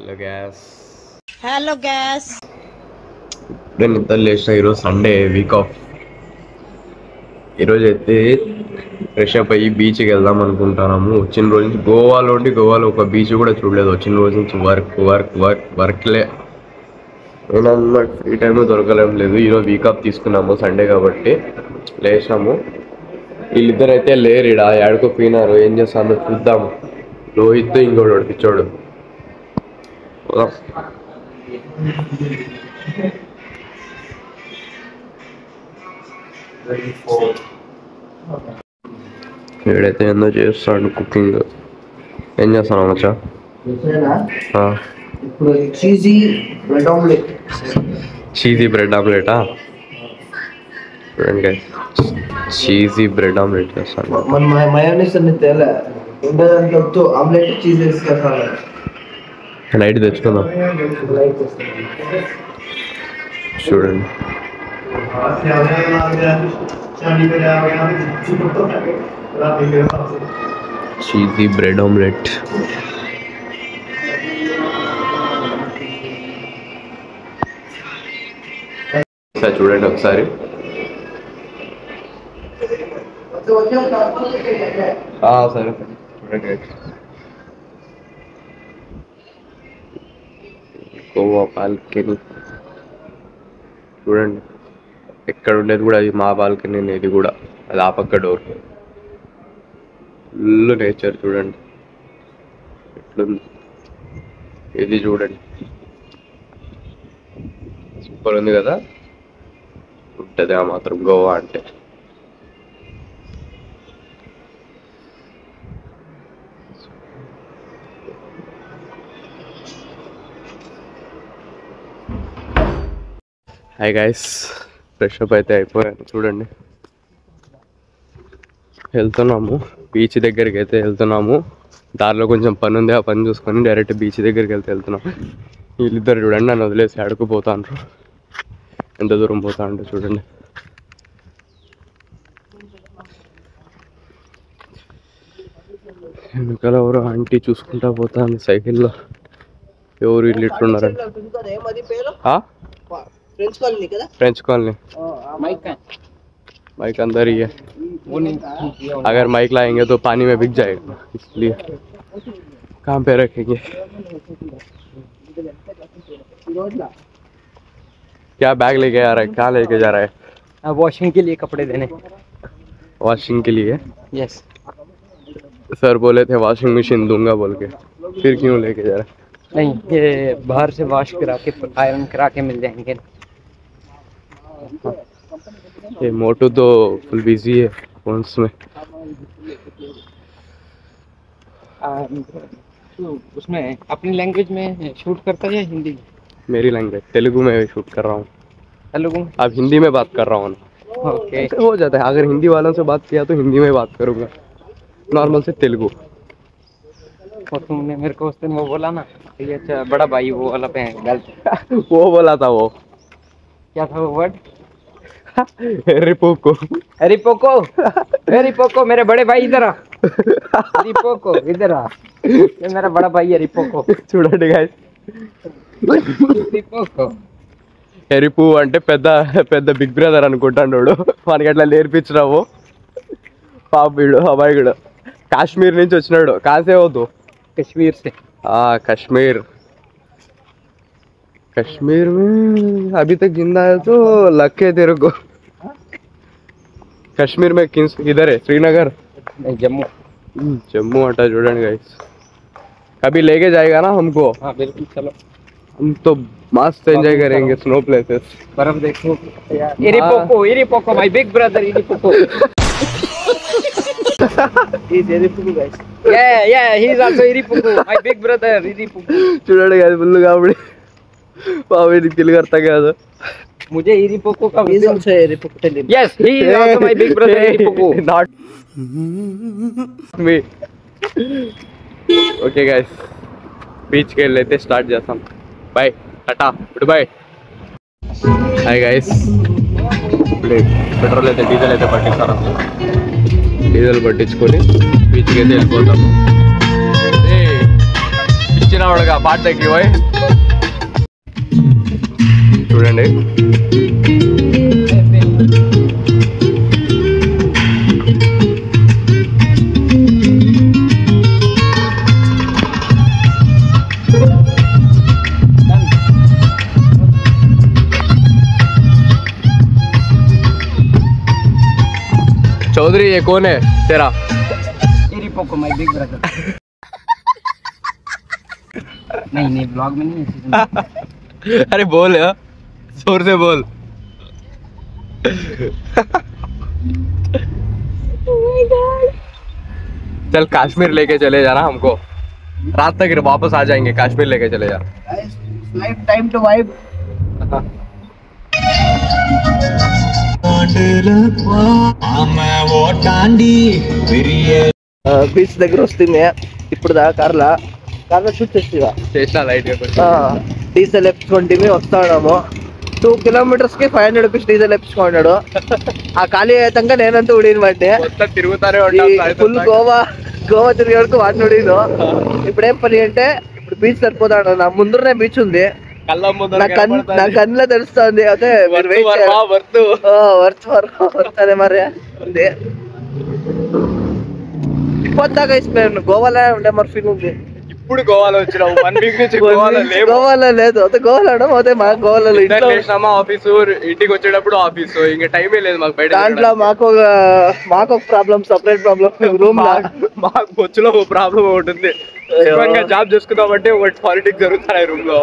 Hello gas ఇప్పుడే నిద్ర లేచిన. ఈరోజు సండే, వీక్ ఆఫ్. ఈరోజు అయితే ఫ్రెష్ అప్ అయ్యి బీచ్కి వెళ్దాం అనుకుంటున్నాము. వచ్చిన రోజు నుంచి గోవాలో ఒక బీచ్ కూడా చూడలేదు. వచ్చిన రోజు నుంచి వర్క్లే. ఏమన్నా ఫ్రీ టైం దొరకలేం లేదు. ఈరోజు వీక్ ఆఫ్ తీసుకున్నాము, సండే కాబట్టి. లేచినాము. వీళ్ళిద్దరు అయితే లేరు, ఇడ ఏడుకోపోయినారు. ఏం చేస్తాను చూద్దాము. రోహిత్ ఇంకోడు పిచ్చోడు. వీడైతే ఏందో చేస్తాడు కుకింగ్. ఏం చేస్తాను మచ్చా? ఇప్పుడు చీజీ బ్రెడ్ ఆమ్లెటా? చూడండి గైస్, చీజీ బ్రెడ్ ఆమ్లెట్ చేస్తాను. మన మయోనీస్ అన్ని తేలే ఉండేదాంట్లో ఆమ్లెట్ చీజ్ వేసుకుంటాను. నైట్ తెచ్చుకుందాం. చూడండి చీజీ బ్రెడ్ ఆమ్లెట్. చూడండి ఒకసారి. సరే చూడండి. గోవా బాల్కనీ చూడండి. ఎక్కడ ఉండేది కూడా అది మా బాల్కనీ. ఇది కూడా అది ఆ పక్క డోర్. ఫుల్ నేచర్ చూడండి ఎట్లుంది. ఇది చూడండి, సూపర్ ఉంది కదా. ఉంటుంది ఆ మాత్రం గోవా అంటే. హాయ్ గైస్, ఫ్రెష్ అప్ అయితే అయిపోయాను. చూడండి, వెళ్తున్నాము బీచ్ దగ్గరికి అయితే వెళ్తున్నాము. దారిలో కొంచెం పని ఉంది, ఆ పని చూసుకొని డైరెక్ట్ బీచ్ దగ్గరికి వెళ్తున్నాం. వీళ్ళిద్దరు చూడండి నన్ను వదిలేసి ఆడుకుపోతాండ్రు. ఎంత దూరం పోతా అంటే చూడండి. వెనకాల ఎవరో ఆంటీ చూసుకుంటా పోతాంది సైకిల్లో. ఎవరు వీళ్ళు ఇట్లున్నారండి? French colony. माइक अंदर ही है। अगर माइक लाएंगे तो पानी में बिक जाएगा, इसलिए कहाँ पे रखेंगे? क्या बैग लेके आ रहा है? कहाँ लेके जा रहा है? वॉशिंग के लिए कपड़े देने। वॉशिंग के लिए? यस। सर बोले थे वॉशिंग मशीन दूंगा बोल के, फिर क्यों लेके जा रहा है? नहीं, ये बाहर से वॉश करा के आयरन करा के मिल जाएंगे। ये मोटू तो फुल बिजी है फोन्स में। उसमें अपनी लैंग्वेज में शूट करता है या हिंदी में? मेरी लैंग्वेज तेलुगु में शूट कर रहा हूँ। तेलुगु? अब हिंदी में बात कर रहा हूँ। ओके, हो जाता है। अगर हिंदी वालों से बात किया तो हिंदी में बात करूँगा, नॉर्मल से तेलुगु। और तुमने मेरे को उस दिन वो बोला ना, ये अच्छा बड़ा भाई वो वाला पे गलत वो बोला था। वो क्या था वो वर्ड? रिपोको। रिपोको, रिपोको मेरे बड़े भाई इधर आ। रिपोको इधर आ, ये मेरा बड़ा भाई है रिपोको। చూడండి guys, रिपोको ఎరిపు అంటే పెద్ద పెద్ద బిగ్ బ్రదర్ అనుకుంటాడు. మనకి అట్లా నేర్పించినావు. పాపీడు అబ్బాయిడు కాశ్మీర్ నుంచి వచ్చినాడు. కాసే వద్దు, कश्मीर से। कश्मीर। कश्मीर में अभी तक जिंदा है तो लक है तेरे को। कश्मीर में किस इधर है? श्रीनगर? नहीं, जम्मू। जम्मू हटा। చూడండి गाइस, कभी लेके जाएगा ना हमको? हाँ बिल्कुल, चलो हम तो मस्त एंजॉय करेंगे स्नो प्लेसेस। बर्फ देखो। Iripuku, Iripuku my big brother Iripuku. He's Iripuku guys. Yeah, he's also Iripuku. My big brother Iripuku. చూడండి गाइस, ఫుల్ కాబట్టి పావేది తెలుగు అర్థం కాదు. मुझे Iripuku का he's also Iripuku tell him. Yes, he is also my big brother Iripuku. Not me. Okay guys, beach కి వెళ్ళైతే start చేస్తాం. By, Tata, good bye. Hi guys, petrol అయితే diesel అయితే పట్టిస్తారు. డీజిల్ పట్టించుకొని బీచ్కి అయితే వెళ్ళిపోతాము. పిచ్చి వచ్చిన వాడుగా పాట తగ్గి పోయి చూడండి. चौधरी ये कौन है तेरा? Poco my big brother. नहीं ब्लॉग में नहीं है। अरे बोल यार, जोर से बोल। चल कश्मीर लेके चले जाना हमको, रात तक वापस आ जाएंगे। कश्मीर लेके चले जा। Time to vibe. బీచ్ దగ్గర వస్తుంది ఇప్పుడు దా కార్లో షూట్ చేసినా లైట్ డీజిల్ ఎప్పించుకుంటే వస్తాము. 2 kilometers కి 500 rupees డీజిల్ ఎప్పించుకున్నాడు. ఆ ఖాళీ అయ్యాక నేనంతా ఉడిన వాడిని తిరుగుతానే ఫుల్ గోవా తిరిగే వరకు వాడిని ఉడిను. ఇప్పుడు ఏం పని అంటే ఇప్పుడు బీచ్ సరిపోతాడు. నా ముందరనే బీచ్ ఉంది, నా కన్నులో తెలుస్తుంది. అదే వర్త్ అదే మరి ఉంది. ఇప్పటిదాకా ఇస్తున్నాను గోవాలో ఉండే మరి ఫీల్ ఉంది. ఇప్పుడు గోవాలో వచ్చినావు, 1 week నుంచి గోవాలో లేదు. అదే గోవాలో అదే మా గోవాలో ఆఫీసు, ఇంటికి వచ్చేటప్పుడు ఆఫీసు, ఇంకా టైమే లేదు మాకు బయట. దాంట్లో మాకు ఒక ప్రాబ్లం, సపరేట్ ప్రాబ్లం రూమ్ మాకు బొచ్చులో ప్రాబ్లం ఉంటుంది. జాబ్ చేసుకుందామంటే ఒకటి పాలిటిక్స్ జరుగుతున్నాయి రూమ్ లో.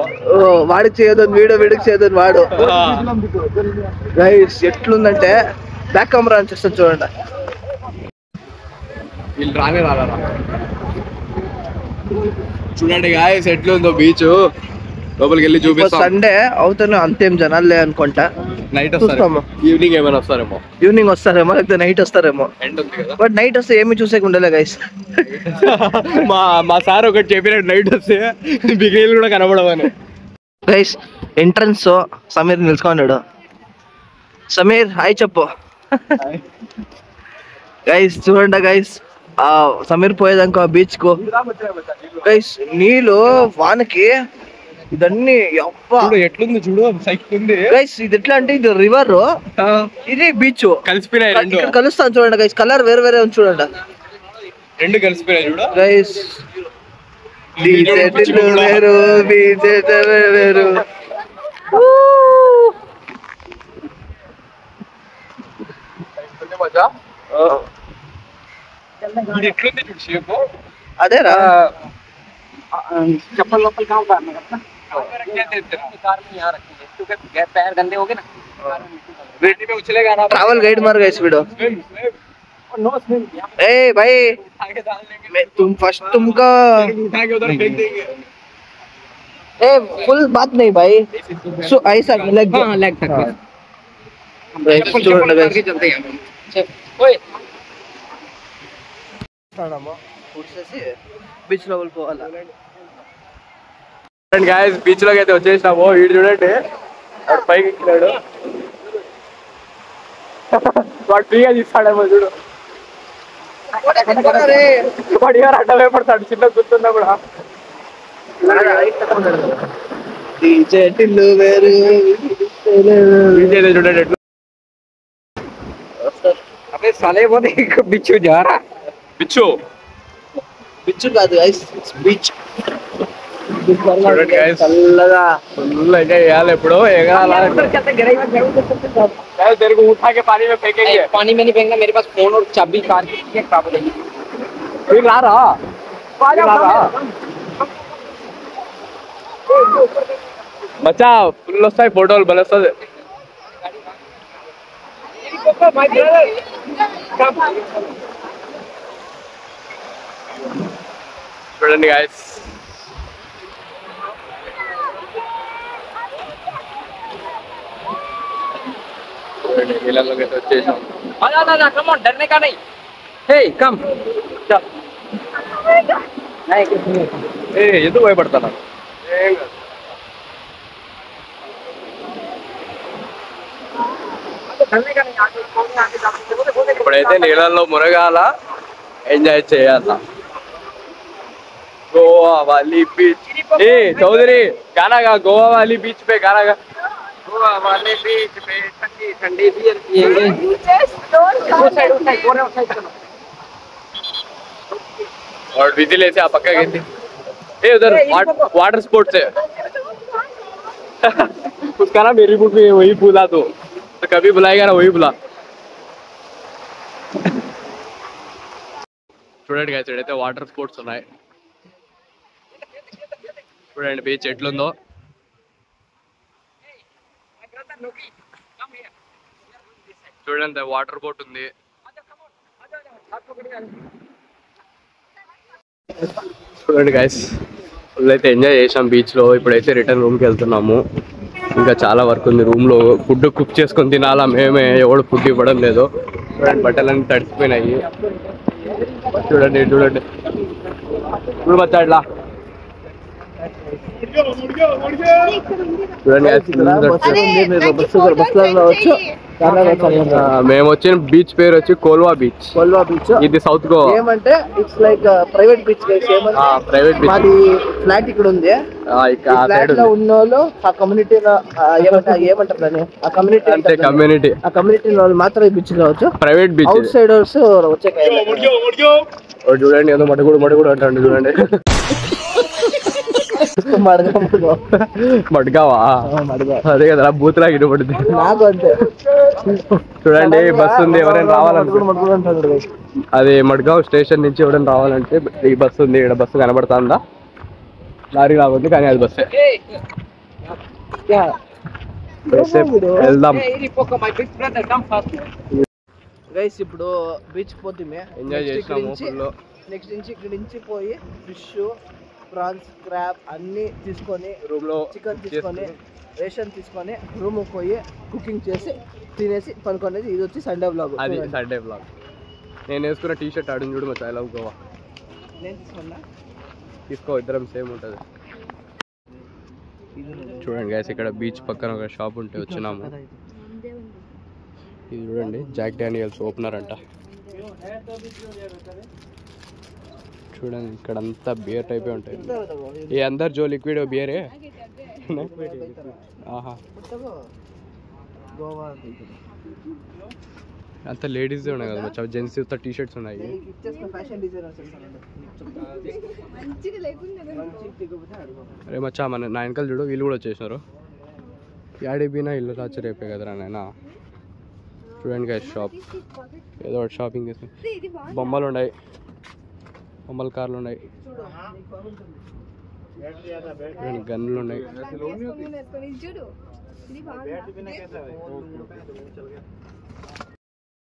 వాడికి చేయదని వీడికి చేయదని వాడు. గైస్ ఎట్లుందంటే బ్యాక్ కెమెరా అని చేస్తాను చూడండి. వీళ్ళు రానే రారా చూడండి గాయస్ ఎట్లుందో బీచ్. లోపలికి వెళ్ళి చూపిస్తాం. సండే అవుతాను, అంతేం జనాలు లే అనుకుంటా. నైట్ వస్తాము, ఈవినింగ్ ఏమైనా వస్తారేమో. ఈవినింగ్ వస్తారేమో, లేకపోతే నైట్ వస్తారేమో. బట్ నైట్ వస్తే ఏమి చూసేకి ఉండలే గైస్. మా సార్ ఒకటి చెప్పినట్టు నైట్ వస్తే బిగినీలు కూడా కనబడవని. గైస్ ఎంట్రన్స్ సమీర్ నిలుచుకున్నాడు. సమీర్ హాయ్ చెప్పు. గైస్ చూడండి గైస్, ఆ సమీర్ పోయేదాకా బీచ్ కు గైస్ నీళ్ళు వానకి ఇదన్నీ ఎట్లుంది చూడు. గైస్ ఇది ఎట్లా అంటే ఇది రివర్, ఇది బీచ్ కలిసిపోయినాయి. కలుస్తాను చూడండి గైస్. కలర్ వేరే వేరే ఉంది చూడండి. రెండు కలిసిపోయినాయి చూడు గైస్. వేరు బీచ్ వేరు. అదేరా चप्पल वप्पल कहाँ उतारना अपना? कार में यहाँ रखेंगे क्योंकि पैर गंदे हो गए ना। में उछलेगा ना। ट्रैवल गाइड मार गए इस वीडियो। ए भाई तुम फर्स्ट तुमका उठा के उधर फेंक देंगे। ए फुल बात नहीं भाई, सो ऐसा लेग तक चप्पल करके चलते हैं। ओए బీచ్ లోపల పోవాలా. బీచ్ లోకి అయితే వచ్చేసినాము. వీడు చూడండి పైకి ఎక్కినాడు. వాడు ఫ్రీగా తీస్తాడేమో చూడు. వాడు ఎవరు అడ్డమే పడతాడు చిన్న గుర్తున్నా కూడా. చూడండి अबे साले वो देख बिच्छू जा रहा। బిచ్చు బిచ్చు కాదు గైస్, బీచ్. చల్లగా ఫుల్ ఎంజాయ్ చేయాలి. ఇప్పుడు तेरे को उठा के पानी में फेंकेंगे। पानी में नहीं फेंकना, मेरे पास फोन और चाबी कार की खराब हो जाएगी। बच्चा फुल వస్తాయి ఫోటోలు బలస్తుంది. చూడండి గాయస్, నీళ్ళలోకి అయితే వచ్చేసాం. कम ऑन, डरने का नहीं। हे कम चल। ఎందుకు భయపడతాను? ఇప్పుడైతే నీళ్ళల్లో మునగాల, ఎంజాయ్ చేయాల. गोवा वाली बीच ए चौधरी गाना गा गोवा वाली बीच पे गाना गा गोवा वाले बीच पे ठंडी ठंडी बियर पिएंगे उस साइड चलो और विजिल ऐसे आप पक्का गए थे ए उधर वाटर स्पोर्ट्स है उसका ना मेरी बुक में वही बुला तो कभी बुलाएगा ना वही बुला చూడండి గైస్ ఇక్కడైతే వాటర్ స్పోర్ట్స్ ఉన్నాయి చూడండి బీచ్ ఎట్లుందో చూడండి వాటర్ బోట్ ఉంది చూడండి గైస్ అయితే ఎంజాయ్ చేసాం బీచ్ లో ఇప్పుడైతే రిటర్న్ రూమ్ కి వెళ్తున్నాము ఇంకా చాలా వర్క్ ఉంది రూమ్ లో ఫుడ్ కుక్ చేసుకొని తినాలా మేమే ఎవడు ఫుడ్ ఇవ్వడం లేదు చూడండి బట్టలన్నీ తడిసిపోయినాయి చూడండి చూడండి చూడు బచ్చా ఇట్లా మేము వచ్చిన బీచ్ పేరు వచ్చి కోల్వా బీచ్ ఇది సౌత్ గోవా ఏమంటే it's like private beach private beach మాది ఫ్లాట్ ఇక్కడ ఉంది ఫ్లాట్ లో ఉన్నోళ్ళు ఆ కమ్యూనిటీలో ఏమంటారు దాన్ని ఆ కమ్యూనిటీ ఆ కమ్యూనిటీ వాళ్ళు మాత్రం బీచ్ కావచ్చు ప్రైవేట్ బీచ్ అవుట్ సైడర్స్ వచ్చే చూడండి ఏదో మడుగుడు అంటాడు చూడండి మడ్గావా అదే కదా బూత్లా గిట్టు పడుతుంది నాకు అంతే చూడండి బస్సు ఉంది ఎవరైనా రావాలంటే అది మడ్గావ్ స్టేషన్ నుంచి ఎవరైనా రావాలంటే ఈ బస్సు ఉంది ఇక్కడ బస్సు కనబడుతుందా లారీ రాబోతుంది కానీ అది బస్సే వెళ్దాం గైస్ ఇప్పుడు బీచ్ పోతే ఎంజాయ్ చేసినాము నెక్స్ట్ నుంచి ఇక్కడ నుంచి పోయి ఫిష్ ప్రాన్స్ క్రాబ్ అన్ని తీసుకొని రూమ్ లో చికెన్ తీసుకొని రేషన్ తీసుకొని రూమ్ పోయి కుకింగ్ చేసి తినేసి పనుకునేది ఇది వచ్చి సండే బ్లాగ్ అది సండే బ్లాగ్ నేను వేసుకున్న టీ షర్ట్ ఆడిని చూడు మచ్చా ఐ లవ్ గోవా నేను తీసుకున్నా తీసుకో ఇద్దరం సేమ్ ఉంటుంది చూడండి గైస్ ఇక్కడ బీచ్ పక్కన ఒక షాప్ ఉంటే వచ్చినాము ఇది చూడండి జాక్ డానియల్స్ ఓపెనర్ అంట చూడండి ఇక్కడ అంతా బియర్ టైపే ఉంటాయి ఏ అందరు జో లిక్విడ్ బియరే అంత లేడీస్ ఉన్నాయి కదా మచ్చా జెంట్స్ టీ షర్ట్స్ ఉన్నాయి అరే మచ్చా మన నా వెనకాల చూడు వీళ్ళు కూడా వచ్చేసినారు యాడి బీనా ఇల్లు రాచి రేపే కదరా నాయన చూడండి గైస్ షాప్ ఏదో ఒకటి షాపింగ్ చేసి బొమ్మలు ఉన్నాయి బొమ్మల కార్లు ఉన్నాయి గన్నులు ఉన్నాయి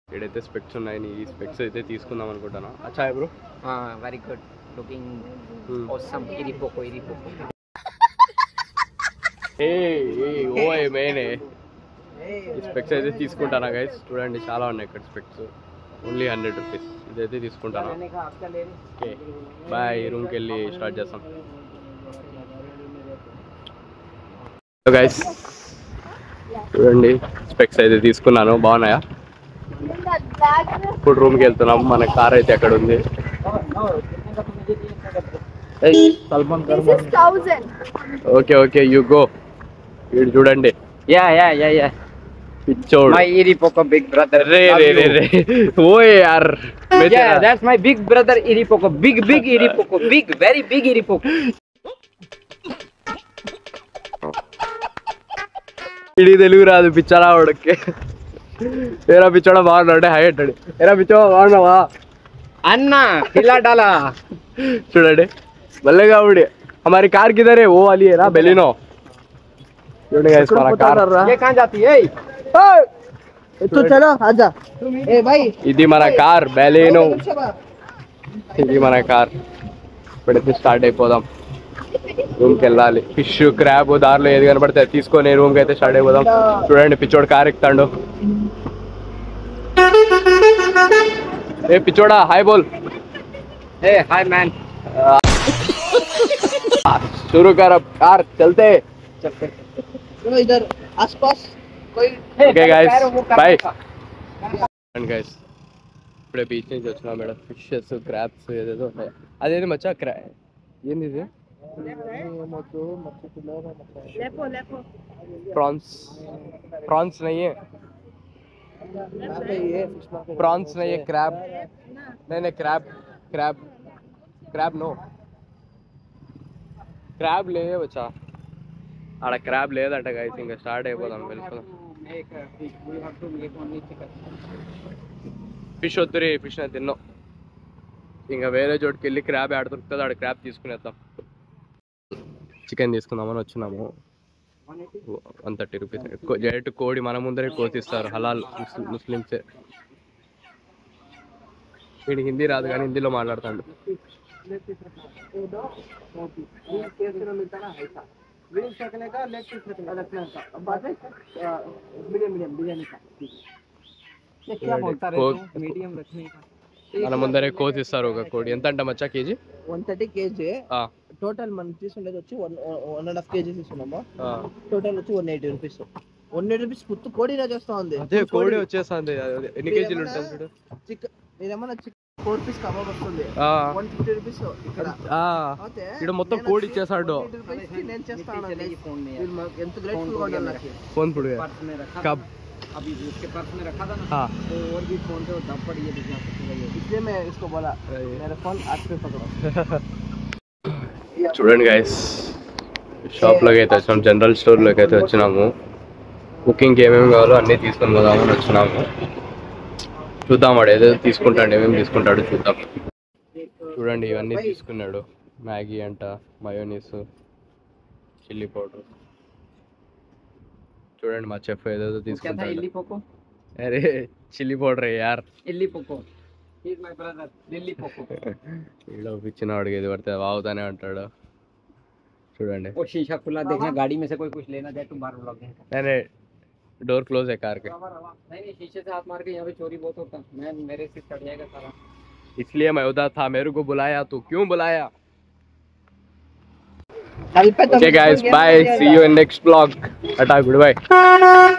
ఇక్కడైతే స్పెక్స్ ఉన్నాయి ఈ స్పెక్స్ అయితే తీసుకుందాం అనుకుంటాను అచ్చా bro very good looking awesome ఇరిపోకో ఓయ్ మేనే ఈ స్పెక్స్ అయితే తీసుకుంటానా గైస్ చూడండి చాలా ఉన్నాయి ఇక్కడ స్పెక్స్ ఓన్లీ 100 రూపీస్ ఇదైతే తీసుకుంటాను ఓకే బాయ్ రూమ్కి వెళ్ళి స్టార్ట్ చేస్తాం గైస్ చూడండి స్పెక్స్ అయితే తీసుకున్నాను బాగున్నాయా ఇప్పుడు రూమ్కి వెళ్తున్నాం మన కార్ అయితే అక్కడ ఉంది ఓకే ఓకే యు గో వీడు చూడండి యా పిచ్చోడు my Iripoko big brother రే ఓయ్ యార్ yeah that's my big brother Iripoko big Iripoko big very big Iripoko ఇది తెలుగు రాదు పిచ్చరా వాడికి ఏరా పిచ్చోడా బాగున్నాడు హై అంటాడు ఏరా పిచ్చో బాగున్నావా అన్న ఇలా డాలా చూడండి భలే కాబట్టి हमारी कार किधर है वो वाली है ना बेलिनो చూడండి గైస్ మన కార్ ये कहां जाती है तो चलो आजा ए भाई ఇది మన కార్ బెలినో ఇది మన కార్ ఇప్పుడైతే స్టార్ట్ అయిపోదాం రూమ్కి వెళ్ళాలి ఫిష్ క్రాబ్ దారిలో ఏది కనబడితే తీసుకొని రూమ్కి అయితే స్టార్ట్ అయిపోదాం చూడండి పిచ్చోడు కార్ ఎక్కుతాడు ఏ పిచ్చోడా హాయ్ బోల్ ए हाय मैन शुरू कर अब कार चलते चलो इधर आसपास कोई okay guys bye and guys ఇప్పుడే బీచ్ నుంచి వచ్చినా మేడం ఫిషెస్ క్రాబ్స్ ఏదేదో ఉన్నాయి అదేది మచ్చా ఏంది ఇది प्रॉन्स नहीं है प्रॉन्स नहीं है क्रैब नहीं crab crab crab no crab ले बच्चा ఆడ క్రాబ్ లేదంట గైస్ ఇంకా స్టార్ట్ అయిపోదాం వెళ్ళిపోదాం ఫిష్ వద్దురి ఫిష్ నేను తిన్నాం ఇంకా వేరే చోటుకి వెళ్ళి క్రాబ్ ఆడ దొరుకుతుంది ఆడ క్రాబ్ తీసుకునేద్దాం చికెన్ తీసుకుందామని వచ్చినాము 130 రూపీస్ డైరెక్ట్ కోడి మన ముందరే కోసిస్తారు హలాల్ ముస్లిమ్సే వీడికి హిందీ రాదు కానీ హిందీలో మాట్లాడతాడు మన ముందరే కోసిస్తారు ఒక కోడి ఎంత అంట మచ్చా కేజీ 130 కేజీ టోటల్ మనం తీసుకునేది వచ్చి 1.5 కేజీ తీసుకున్నాము టోటల్ వచ్చి 180 రూపీస్ 180 రూపీస్ పుత్తు కోడిలా చేస్తా ఉంది అదే కోడి వచ్చేస్తుంది ఎన్ని కేజీలు ఉంటుంది చూడు చికెన్ నేనేమన్నా 4 పీస్ కబాబ్ వస్తుంది 150 రూపీస్ ఇక్కడ ఇక్కడ మొత్తం కోడి ఇచ్చేసాడు నేను చేస్తాను ఎంత గ్రేట్ఫుల్ గా ఉండాలి నాకు ఫోన్ పుడు కబ్ अभी उसके पर्स में रखा था ना हाँ तो और भी फोन पे दब पड़ी है इसलिए मैं इसको बोला मेरा फोन हाथ पे पकड़ो చూడండి గైస్ షాప్లోకి అయితే వచ్చాము జనరల్ స్టోర్లోకి అయితే వచ్చినాము కుకింగ్కి ఏమేమి కావాలో అన్నీ తీసుకొని పోదామని వచ్చినాము చూద్దాం వాడు ఏదైతే తీసుకుంటాడు ఏమేమి తీసుకుంటాడో చూద్దాం చూడండి ఇవన్నీ తీసుకున్నాడు మ్యాగీ అంట మయోనీస్ చిల్లీ పౌడర్ చూడండి మా చెఫ్ ఏదేదో తీసుకుంటాడు అరే చిల్లీ పౌడర్ యార్ ఇలా పిచ్చిన వాడికి ఏది పడితే వాగుతానే అంటాడు చూడండి शीशा खुला देखना गाड़ी में से कोई कुछ लेना जाए तुम बाहर ब्लॉग अरे डोर क्लोज है कार के नहीं शीशे से हाथ मार के यहाँ पे चोरी बहुत होता मैं मेरे से चढ़ जाएगा सारा इसलिए मैं उधर था मेरे को बुलाया तू क्यों बुलाया Okay guys, bye. See you in next vlog. Tata, goodbye.